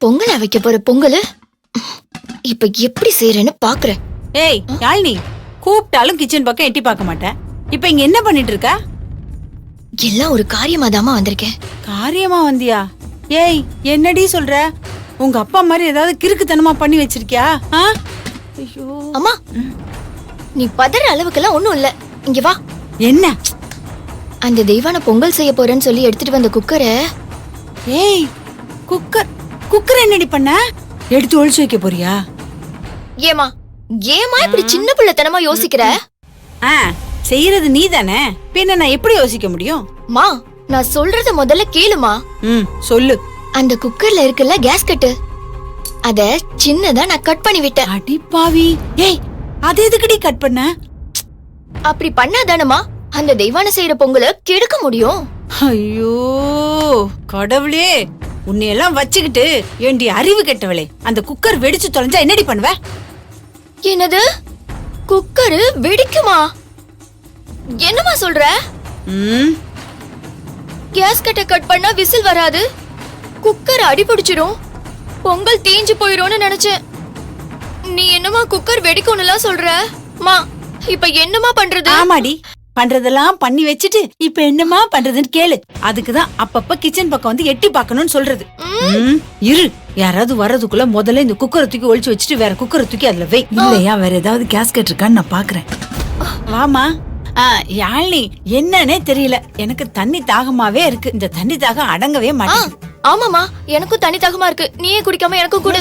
பொங்கலா வைக்க போற பொங்கல் இப்ப எப்படி செய்யறேன்னு பாக்குறேன். ஏய் யாழினி, கூப்பிட்டாலும் கிச்சன் பக்கம் எட்டி பார்க்க மாட்டேன். இப்ப இங்க என்ன பண்ணிட்டு இருக்க? எல்லாம் ஒரு காரியமாதாமா வந்திருக்கேன். காரியமா வந்தியா? ஏய் என்னடி சொல்ற? உங்க அப்பா மாதிரி ஏதாவது கிறுக்குத்தனமா பண்ணி வச்சிருக்கியா? ஐயோ அம்மா, நீ பதற அளவுக்கெல்லாம் ஒண்ணும் இல்ல. இங்க வா. என்ன? அந்த தெய்வான பொங்கல் செய்ய போறேன்னு சொல்லி எடுத்துட்டு வந்த குக்கரை. ஏய் குக்கர் என்னடி பண்ண? எடுத்து ஒளிச்சு வைக்க போறியா? ஏமா ஏமா இப்படி சின்ன பிள்ளைத்தனமா யோசிக்கிற? செய்யறது நீ தானே, பின்ன நான் எப்படி யோசிக்க முடியும்? மா, நான் சொல்றத முதல்ல கேளுமா. சொல்லு. அந்த குக்கர்ல இருக்குல்ல கேஸ்கட், அத சின்னதா நான் கட் பண்ணி விட்டேன். அடி பாவி. ஏய் அது எதுக்குடி கட் பண்ண? அப்படி பண்ணாதானமா அந்த தெய்வான செய்யற பொங்கலை கெடுக்க முடியும். ஐயோ கடவுளே, உன்னையெல்லாம் வச்சுக்கிட்டு ஏண்டி அறிவு கெட்டவளே, அந்த குக்கர் வெடிச்சு தொலைஞ்சா என்னடி பண்ணுவ? என்னது, குக்கர் வெடிக்குமா? என்னமா சொல்ற? கேஸ்கட்டை கட் பண்ணா விசில் வராது, குக்கர் அடிபிடிச்சிரும், பொங்கல் தீஞ்சு போயிரும்னு நினைச்சேன். நீ என்னமா குக்கர் வெடிக்கும்னுலாம் சொல்ற? மா, இப்ப என்னமா பண்றது? ஆமாடி, பண்றதெல்லாம் பண்ணி வச்சுட்டு இப்ப என்னமா பண்றதுன்னு கேளு. அதுக்குதான் அப்பப்ப கிச்சன் பக்கம் வந்து எட்டி பார்க்கணும்னு சொல்றது. இரு, யாராவது வர்றதுக்குள்ள முதல்ல இந்த குக்கரை தூக்கி ஒளிச்சு வச்சுட்டு வேற குக்கரை தூக்கி அதுல வை. இல்லையா வேற ஏதாவது கேஸ்கட் இருக்கான்னு நான் பாக்குறேன். வாமா. யாழினி, என்னன்னே தெரியல, எனக்கு தண்ணி தாகமாவே இருக்கு. இந்த தண்ணி தாகம் அடங்கவே மாட்டேன். ஆமாமா, எனக்கும் தண்ணி தாகமா இருக்கு. நீயே குடிக்காம எனக்கும் கூட.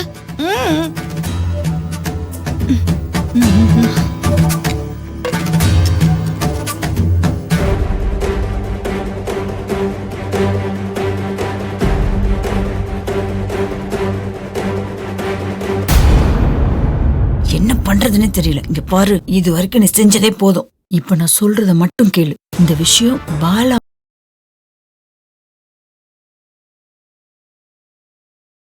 என்ன பண்றதுன்னு தெரியல. இங்க பாரு, இது வரைக்கும் நீ செஞ்சதே போதும். இப்ப நான் சொல்றத மட்டும் கேளு. இந்த விஷயம் பாலா